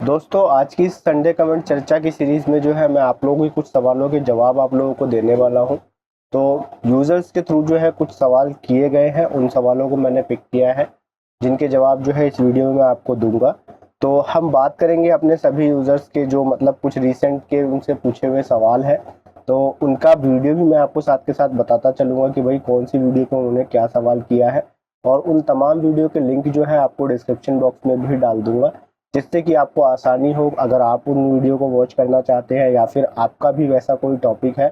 दोस्तों, आज की इस संडे कमेंट चर्चा की सीरीज़ में जो है मैं आप लोगों के कुछ सवालों के जवाब आप लोगों को देने वाला हूं। तो यूज़र्स के थ्रू जो है कुछ सवाल किए गए हैं, उन सवालों को मैंने पिक किया है, जिनके जवाब जो है इस वीडियो में मैं आपको दूंगा। तो हम बात करेंगे अपने सभी यूज़र्स के जो मतलब कुछ रिसेंट के उनसे पूछे हुए सवाल हैं, तो उनका वीडियो भी मैं आपको साथ के साथ बताता चलूँगा कि भाई कौन सी वीडियो को उन्होंने क्या सवाल किया है। और उन तमाम वीडियो के लिंक जो है आपको डिस्क्रिप्शन बॉक्स में भी डाल दूंगा, जिससे कि आपको आसानी हो अगर आप उन वीडियो को वॉच करना चाहते हैं या फिर आपका भी वैसा कोई टॉपिक है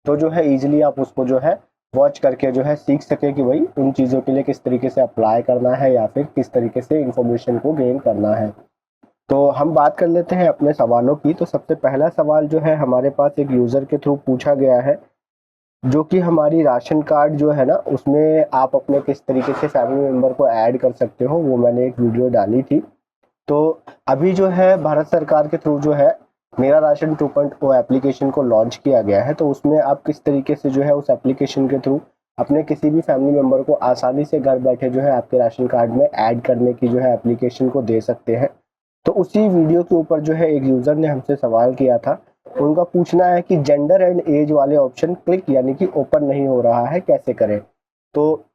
तो जो है ईजिली आप उसको जो है वॉच करके जो है सीख सके कि भाई उन चीज़ों के लिए किस तरीके से अप्लाई करना है या फिर किस तरीके से इंफॉर्मेशन को गेन करना है। तो हम बात कर लेते हैं अपने सवालों की। तो सबसे पहला सवाल जो है हमारे पास एक यूज़र के थ्रू पूछा गया है, जो कि हमारी राशन कार्ड जो है ना उसमें आप अपने किस तरीके से फैमिली मेम्बर को ऐड कर सकते हो, वो मैंने एक वीडियो डाली थी। तो अभी जो है भारत सरकार के थ्रू जो है मेरा राशन 2.0 एप्लीकेशन को लॉन्च किया गया है। तो उसमें आप किस तरीके से जो है उस एप्लीकेशन के थ्रू अपने किसी भी फैमिली मेम्बर को आसानी से घर बैठे जो है आपके राशन कार्ड में ऐड करने की जो है एप्लीकेशन को दे सकते हैं। तो उसी वीडियो के ऊपर जो है एक यूज़र ने हमसे सवाल किया था। उनका पूछना है कि जेंडर एंड एज वाले ऑप्शन क्लिक यानी कि ओपन नहीं हो रहा है, कैसे करें। तो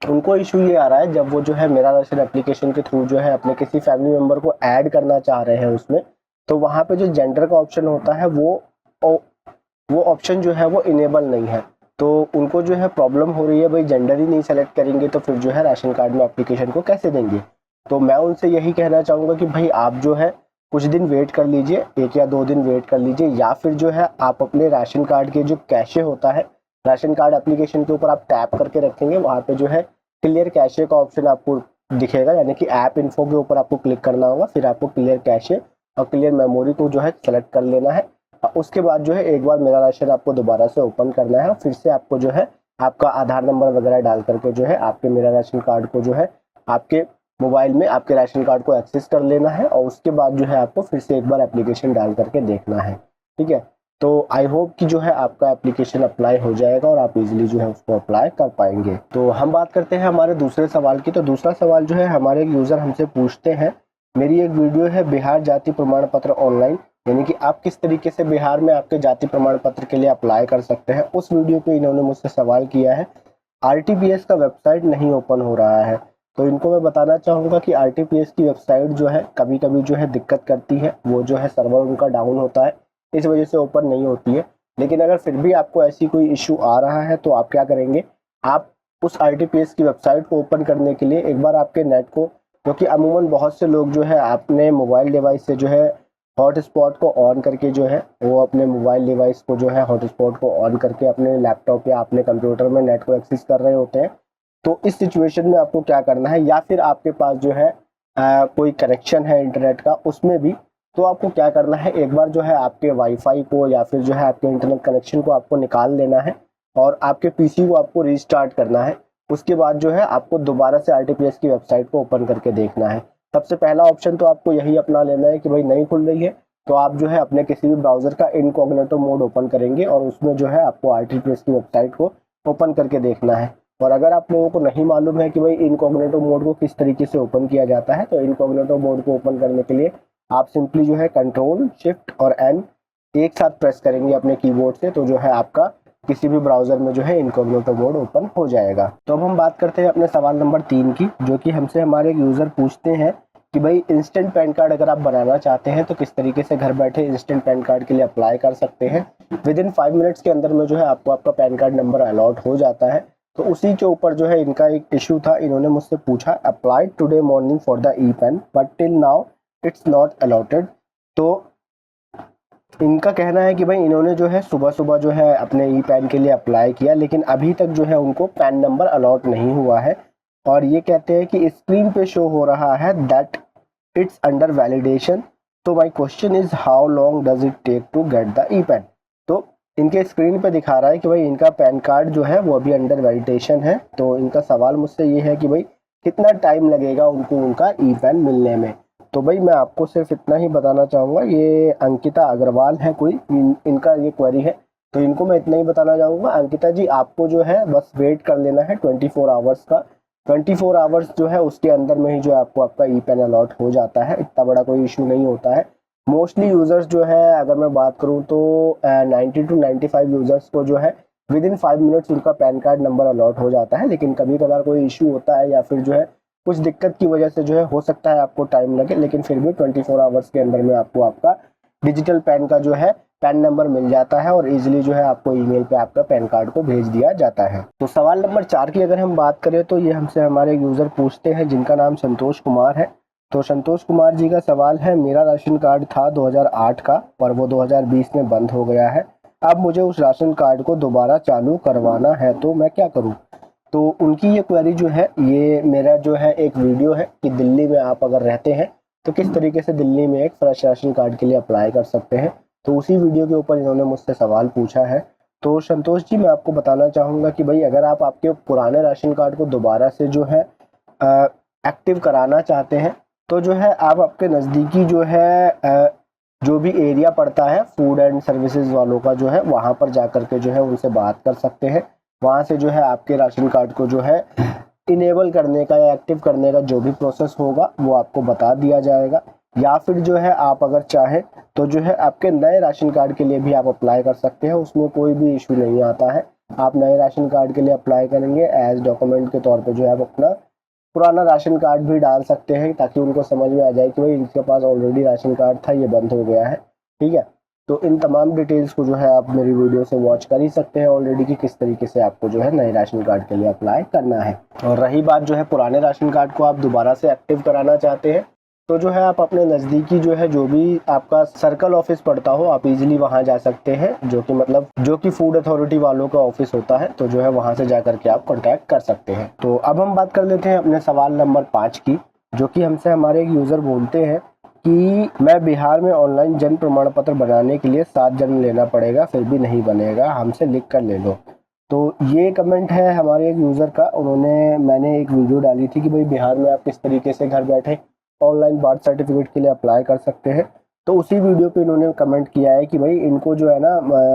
उनको इशू ये आ रहा है, जब वो जो है मेरा राशन एप्लीकेशन के थ्रू जो है अपने किसी फैमिली मेम्बर को ऐड करना चाह रहे हैं उसमें, तो वहाँ पे जो जेंडर का ऑप्शन होता है वो ऑप्शन जो है वो इनेबल नहीं है। तो उनको जो है प्रॉब्लम हो रही है, भाई जेंडर ही नहीं सेलेक्ट करेंगे तो फिर जो है राशन कार्ड में एप्लीकेशन को कैसे देंगे। तो मैं उनसे यही कहना चाहूँगा कि भाई आप जो है कुछ दिन वेट कर लीजिए, 1 या 2 दिन वेट कर लीजिए, या फिर जो है आप अपने राशन कार्ड के जो कैशे होता है राशन कार्ड एप्लीकेशन के ऊपर आप टैप करके रखेंगे, वहाँ पे जो है क्लियर कैशे का ऑप्शन आपको दिखेगा, यानी कि ऐप इन्फो के ऊपर आपको क्लिक करना होगा, फिर आपको क्लियर कैशे और क्लियर मेमोरी को जो है सेलेक्ट कर लेना है। और उसके बाद जो है एक बार मेरा राशन आपको दोबारा से ओपन करना है, फिर से आपको जो है आपका आधार नंबर वगैरह डाल करके जो है आपके मेरा राशन कार्ड को जो है आपके मोबाइल में आपके राशन कार्ड को एक्सेस कर लेना है, और उसके बाद जो है आपको फिर से एक बार एप्लीकेशन डाल करके देखना है। ठीक है, तो आई होप कि जो है आपका एप्लीकेशन अप्लाई हो जाएगा और आप इजीली जो है उसको अप्लाई कर पाएंगे। तो हम बात करते हैं हमारे दूसरे सवाल की। तो दूसरा सवाल जो है हमारे एक यूज़र हमसे पूछते हैं, मेरी एक वीडियो है बिहार जाति प्रमाण पत्र ऑनलाइन, यानी कि आप किस तरीके से बिहार में आपके जाति प्रमाण पत्र के लिए अप्लाई कर सकते हैं। उस वीडियो पे इन्होंने मुझसे सवाल किया है, आरटीपीएस का वेबसाइट नहीं ओपन हो रहा है। तो इनको मैं बताना चाहूँगा कि आरटीपीएस की वेबसाइट जो है कभी कभी जो है दिक्कत करती है, वो जो है सर्वर उनका डाउन होता है, इस वजह से ओपन नहीं होती है। लेकिन अगर फिर भी आपको ऐसी कोई इशू आ रहा है तो आप क्या करेंगे, आप उस आरटीपीएस की वेबसाइट को ओपन करने के लिए एक बार आपके नेट को, क्योंकि अमूमन बहुत से लोग जो है अपने मोबाइल डिवाइस से जो है हॉटस्पॉट को ऑन करके जो है वो अपने मोबाइल डिवाइस को जो है हॉटस्पॉट को ऑन करके अपने लैपटॉप या अपने कंप्यूटर में नेट को एक्सेस कर रहे होते हैं। तो इस सिचुएशन में आपको क्या करना है, या फिर आपके पास जो है कोई कनेक्शन है इंटरनेट का उसमें भी, तो आपको क्या करना है, एक बार जो है आपके वाईफाई को या फिर जो है आपके इंटरनेट कनेक्शन को आपको निकाल लेना है और आपके पीसी को आपको रीस्टार्ट करना है। उसके बाद जो है आपको दोबारा से आरटीपीएस की वेबसाइट को ओपन करके देखना है। सबसे पहला ऑप्शन तो आपको यही अपना लेना है कि भाई नहीं खुल रही है, तो आप जो है अपने किसी भी ब्राउजर का इनकॉग्निटो मोड ओपन करेंगे और उसमें जो है आपको आरटीपीएस की वेबसाइट को ओपन करके देखना है। और अगर आप लोगों को नहीं मालूम है कि भाई इनकॉग्निटो मोड को किस तरीके से ओपन किया जाता है, तो इनकॉग्निटो मोड को ओपन करने के लिए आप सिंपली जो है कंट्रोल शिफ्ट और एन एक साथ प्रेस करेंगे अपने कीबोर्ड से, तो जो है आपका किसी भी ब्राउजर में जो है इनकॉग्निटो मोड ओपन हो जाएगा। तो अब हम बात करते हैं अपने सवाल नंबर 3 की, जो कि हमसे हमारे एक यूज़र पूछते हैं कि भाई इंस्टेंट पैन कार्ड अगर आप बनाना चाहते हैं तो किस तरीके से घर बैठे इंस्टेंट पैन कार्ड के लिए अप्लाई कर सकते हैं। विद इन 5 मिनट्स के अंदर में जो है आपको आपका पैन कार्ड नंबर अलॉट हो जाता है। तो उसी के ऊपर जो है इनका एक इशू था, इन्होंने मुझसे पूछा apply today morning for the e pan but till now it's not allotted. तो इनका कहना है कि भाई इन्होंने जो है सुबह सुबह जो है अपने ई पैन के लिए अप्लाई किया, लेकिन अभी तक जो है उनको पैन नंबर अलॉट नहीं हुआ है, और ये कहते हैं कि स्क्रीन पे शो हो रहा है दैट इट्स अंडर वैलिडेशन। तो my question is how long does it take to get the e PAN. तो इनके स्क्रीन पे दिखा रहा है कि भाई इनका पैन कार्ड जो है वो अभी अंडर वैलिडेशन है। तो इनका सवाल मुझसे ये है कि भाई कितना टाइम लगेगा उनको उनका ई पैन मिलने में। तो भाई मैं आपको सिर्फ इतना ही बताना चाहूँगा, ये अंकिता अग्रवाल है कोई, इनका ये क्वेरी है, तो इनको मैं इतना ही बताना चाहूँगा, अंकिता जी आपको जो है बस वेट कर लेना है 24 आवर्स का। 24 आवर्स जो है उसके अंदर में ही जो है आपको आपका ई पेन अलॉट हो जाता है, इतना बड़ा कोई इशू नहीं होता है। मोस्टली यूज़र्स जो है अगर मैं बात करूँ तो 90 टू 95 यूज़र्स को जो है विद इन 5 मिनट्स उनका पैन कार्ड नंबर अलॉट हो जाता है। लेकिन कभी कभार कोई इशू होता है या फिर जो है कुछ दिक्कत की वजह से जो है हो सकता है आपको टाइम लगे, लेकिन फिर भी 24 आवर्स के अंदर में आपको आपका डिजिटल पैन का जो है पैन नंबर मिल जाता है और इजीली जो है आपको ईमेल पे आपका पैन कार्ड को भेज दिया जाता है। तो सवाल नंबर 4 की अगर हम बात करें तो ये हमसे हमारे यूज़र पूछते हैं जिनका नाम संतोष कुमार है। तो संतोष कुमार जी का सवाल है, मेरा राशन कार्ड था 2008 का पर वो 2020 में बंद हो गया है। अब मुझे उस राशन कार्ड को दोबारा चालू करवाना है तो मैं क्या करूँ? तो उनकी ये क्वेरी जो है, ये मेरा जो है एक वीडियो है कि दिल्ली में आप अगर रहते हैं तो किस तरीके से दिल्ली में एक फ्रेश राशन कार्ड के लिए अप्लाई कर सकते हैं। तो उसी वीडियो के ऊपर इन्होंने मुझसे सवाल पूछा है। तो संतोष जी, मैं आपको बताना चाहूँगा कि भाई अगर आप आपके पुराने राशन कार्ड को दोबारा से जो है एक्टिव कराना चाहते हैं तो जो है आप आपके नज़दीकी जो है जो भी एरिया पड़ता है फूड एंड सर्विसेज वालों का जो है वहाँ पर जा कर के जो है उनसे बात कर सकते हैं। वहाँ से जो है आपके राशन कार्ड को जो है इनेबल करने का या एक्टिव करने का जो भी प्रोसेस होगा वो आपको बता दिया जाएगा। या फिर जो है आप अगर चाहें तो जो है आपके नए राशन कार्ड के लिए भी आप अप्लाई कर सकते हैं, उसमें कोई भी इशू नहीं आता है। आप नए राशन कार्ड के लिए अप्लाई करेंगे एज डॉक्यूमेंट के तौर पे जो है आप अपना पुराना राशन कार्ड भी डाल सकते हैं ताकि उनको समझ में आ जाए कि भाई इनके पास ऑलरेडी राशन कार्ड था, ये बंद हो गया है। ठीक है, तो इन तमाम डिटेल्स को जो है आप मेरी वीडियो से वॉच कर ही सकते हैं ऑलरेडी कि किस तरीके से आपको जो है नए राशन कार्ड के लिए अप्लाई करना है। और रही बात जो है पुराने राशन कार्ड को आप दोबारा से एक्टिव कराना चाहते हैं तो जो है आप अपने नज़दीकी जो है जो भी आपका सर्कल ऑफिस पड़ता हो आप इजीली वहां जा सकते हैं, जो कि फूड अथॉरिटी वालों का ऑफिस होता है। तो जो है वहां से जा करके आप कांटेक्ट कर सकते हैं। तो अब हम बात कर लेते हैं अपने सवाल नंबर 5 की, जो कि हमसे हमारे एक यूज़र बोलते हैं कि मैं बिहार में ऑनलाइन जन्म प्रमाण पत्र बनाने के लिए 7 जन्म लेना पड़ेगा फिर भी नहीं बनेगा, हमसे लिख कर ले लो। तो ये कमेंट है हमारे एक यूज़र का। मैंने एक वीडियो डाली थी कि भाई बिहार में आप किस तरीके से घर बैठे ऑनलाइन बर्थ सर्टिफिकेट के लिए अप्लाई कर सकते हैं। तो उसी वीडियो पे इन्होंने कमेंट किया है कि भाई इनको जो है ना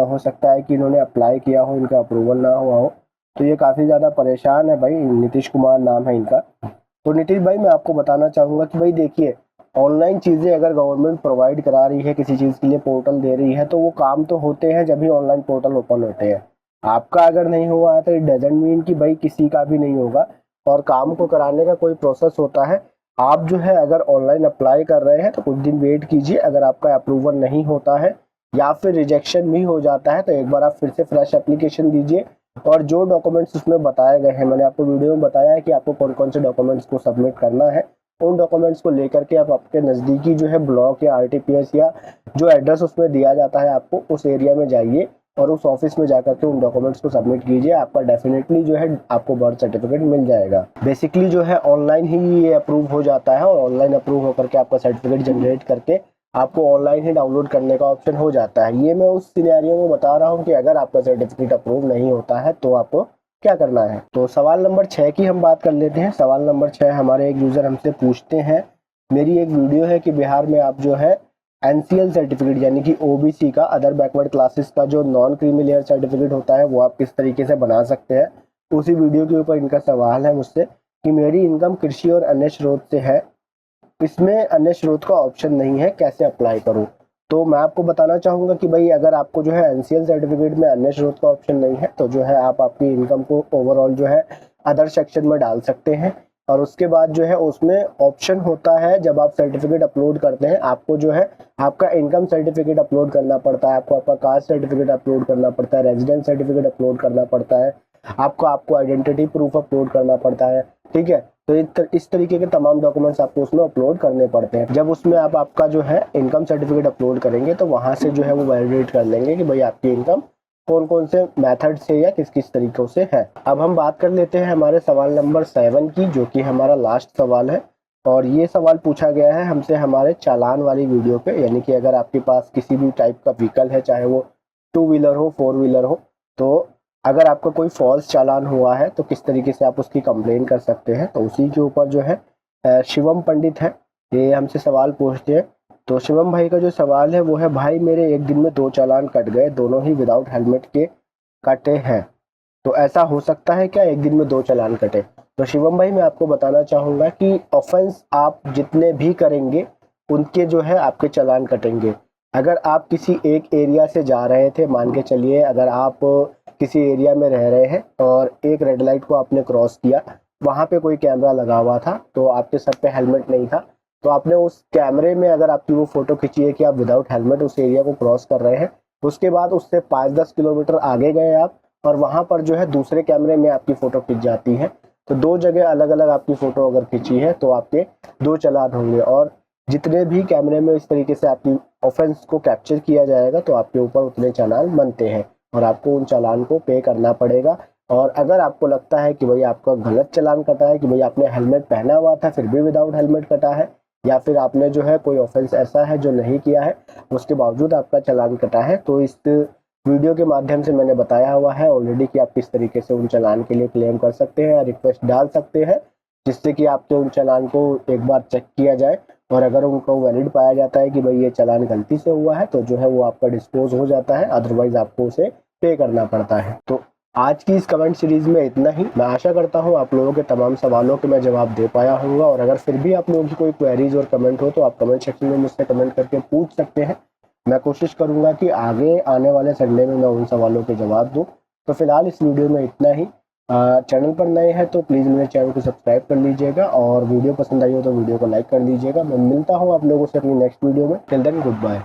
हो सकता है कि इन्होंने अप्लाई किया हो, इनका अप्रूवल ना हुआ हो, तो ये काफ़ी ज़्यादा परेशान है। भाई नीतीश कुमार नाम है इनका। तो नीतीश भाई, मैं आपको बताना चाहूँगा कि भाई देखिए, ऑनलाइन चीज़ें अगर गवर्नमेंट प्रोवाइड करा रही है, किसी चीज़ के लिए पोर्टल दे रही है, तो वो काम तो होते हैं जब भी ऑनलाइन पोर्टल ओपन होते हैं। आपका अगर नहीं हुआ है तो इट डजेंट मीन कि भाई किसी का भी नहीं होगा। और काम को कराने का कोई प्रोसेस होता है। आप जो है अगर ऑनलाइन अप्लाई कर रहे हैं तो कुछ दिन वेट कीजिए। अगर आपका अप्रूवल नहीं होता है या फिर रिजेक्शन भी हो जाता है तो एक बार आप फिर से फ्रेश एप्लीकेशन दीजिए और जो डॉक्यूमेंट्स उसमें बताए गए हैं, मैंने आपको वीडियो में बताया है कि आपको कौन कौन से डॉक्यूमेंट्स को सबमिट करना है, उन डॉक्यूमेंट्स को लेकर के आप आपके नज़दीकी जो है ब्लॉक या आरटीपीएस या जो एड्रेस उसमें दिया जाता है आपको उस एरिया में जाइए और उस ऑफिस में जाकर के उन डॉक्यूमेंट्स को सबमिट कीजिए। आपका डेफिनेटली जो है आपको बर्थ सर्टिफिकेट मिल जाएगा। बेसिकली जो है ऑनलाइन ही ये अप्रूव हो जाता है और ऑनलाइन अप्रूव होकर के आपका सर्टिफिकेट जनरेट करके आपको ऑनलाइन ही डाउनलोड करने का ऑप्शन हो जाता है। ये मैं उस सिनेरियो में बता रहा हूँ कि अगर आपका सर्टिफिकेट अप्रूव नहीं होता है तो आपको क्या करना है। तो सवाल नंबर 6 की हम बात कर लेते हैं। सवाल नंबर 6 हमारे एक यूज़र हमसे पूछते हैं, मेरी एक वीडियो है कि बिहार में आप जो है एनसीएल सर्टिफिकेट यानी कि ओबीसी का, अदर बैकवर्ड क्लासेस का जो नॉन क्रीमी लेयर सर्टिफिकेट होता है वो आप किस तरीके से बना सकते हैं। उसी वीडियो के ऊपर इनका सवाल है मुझसे कि मेरी इनकम कृषि और अन्य स्रोत से है, इसमें अन्य स्रोत का ऑप्शन नहीं है, कैसे अप्लाई करूं। तो मैं आपको बताना चाहूँगा कि भाई अगर आपको जो है एनसीएल सर्टिफिकेट में अन्य स्रोत का ऑप्शन नहीं है तो जो है आप आपकी इनकम को ओवरऑल जो है अदर सेक्शन में डाल सकते हैं। और उसके बाद जो है उसमें ऑप्शन होता है, जब आप सर्टिफिकेट अपलोड करते हैं आपको जो है आपका इनकम सर्टिफिकेट अपलोड करना पड़ता है, आपको आपका कास्ट सर्टिफिकेट अपलोड करना पड़ता है, रेजिडेंस सर्टिफिकेट अपलोड करना पड़ता है, आपको आइडेंटिटी प्रूफ अपलोड करना पड़ता है। ठीक है, तो इस तरीके के तमाम डॉक्यूमेंट्स आपको उसमें अपलोड करने पड़ते हैं। जब उसमें आप आपका जो है इनकम सर्टिफिकेट अपलोड करेंगे तो वहां से जो है वो वैलिडेट कर लेंगे कि भाई आपकी इनकम कौन कौन से मेथड से या किस किस तरीकों से है। अब हम बात कर लेते हैं हमारे सवाल नंबर 7 की, जो कि हमारा लास्ट सवाल है। और ये सवाल पूछा गया है हमसे हमारे चालान वाली वीडियो पे, यानी कि अगर आपके पास किसी भी टाइप का व्हीकल है, चाहे वो 2 व्हीलर हो 4 व्हीलर हो, तो अगर आपका कोई फॉल्स चालान हुआ है तो किस तरीके से आप उसकी कंप्लेन कर सकते हैं। तो उसी के ऊपर जो है शिवम पंडित है, ये हमसे सवाल पूछते हैं। तो शिवम भाई का जो सवाल है वो है, भाई मेरे एक दिन में 2 चालान कट गए, दोनों ही विदाउट हेलमेट के कटे हैं, तो ऐसा हो सकता है क्या एक दिन में 2 चालान कटे। तो शिवम भाई मैं आपको बताना चाहूँगा कि ऑफेंस आप जितने भी करेंगे उनके जो है आपके चालान कटेंगे। अगर आप किसी एक एरिया से जा रहे थे, मान के चलिए अगर आप किसी एरिया में रह रहे हैं और एक रेड लाइट को आपने क्रॉस किया, वहाँ पे कोई कैमरा लगा हुआ था, तो आपके सर पे हेलमेट नहीं था, तो आपने उस कैमरे में अगर आपकी वो फोटो खींची है कि आप विदाउट हेलमेट उस एरिया को क्रॉस कर रहे हैं, उसके बाद उससे 5-10 किलोमीटर आगे गए आप और वहाँ पर जो है दूसरे कैमरे में आपकी फ़ोटो खिंच जाती है, तो 2 जगह अलग-अलग आपकी फ़ोटो अगर खिंची है तो आपके 2 चालान होंगे। और जितने भी कैमरे में इस तरीके से आपकी ऑफेंस को कैप्चर किया जाएगा तो आपके ऊपर उतने चालान बनते हैं और आपको उन चालान को पे करना पड़ेगा। और अगर आपको लगता है कि भाई आपका गलत चालान कटा है, कि भाई आपने हेलमेट पहना हुआ था फिर भी विदाउट हेलमेट कटा है, या फिर आपने जो है कोई ऑफेंस ऐसा है जो नहीं किया है उसके बावजूद आपका चालान कटा है, तो इस वीडियो के माध्यम से मैंने बताया हुआ है ऑलरेडी कि आप किस तरीके से उन चालान के लिए क्लेम कर सकते हैं या रिक्वेस्ट डाल सकते हैं, जिससे कि आपके उन चालान को एक बार चेक किया जाए और अगर उनको वैलिड पाया जाता है कि भाई ये चालान गलती से हुआ है तो जो है वो आपका डिस्पोज हो जाता है, अदरवाइज आपको उसे पे करना पड़ता है। तो आज की इस कमेंट सीरीज में इतना ही। मैं आशा करता हूँ आप लोगों के तमाम सवालों के मैं जवाब दे पाया हूँगा, और अगर फिर भी आप लोगों की कोई क्वेरीज और कमेंट हो तो आप कमेंट सेक्शन में मुझसे कमेंट करके पूछ सकते हैं। मैं कोशिश करूँगा कि आगे आने वाले संडे में मैं उन सवालों के जवाब दूँ। तो फिलहाल इस वीडियो में इतना ही। चैनल पर नए हैं तो प्लीज़ मेरे चैनल को सब्सक्राइब कर लीजिएगा और वीडियो पसंद आई हो तो वीडियो को लाइक कर लीजिएगा। मैं मिलता हूँ आप लोगों से अपनी नेक्स्ट वीडियो में। Till then good bye.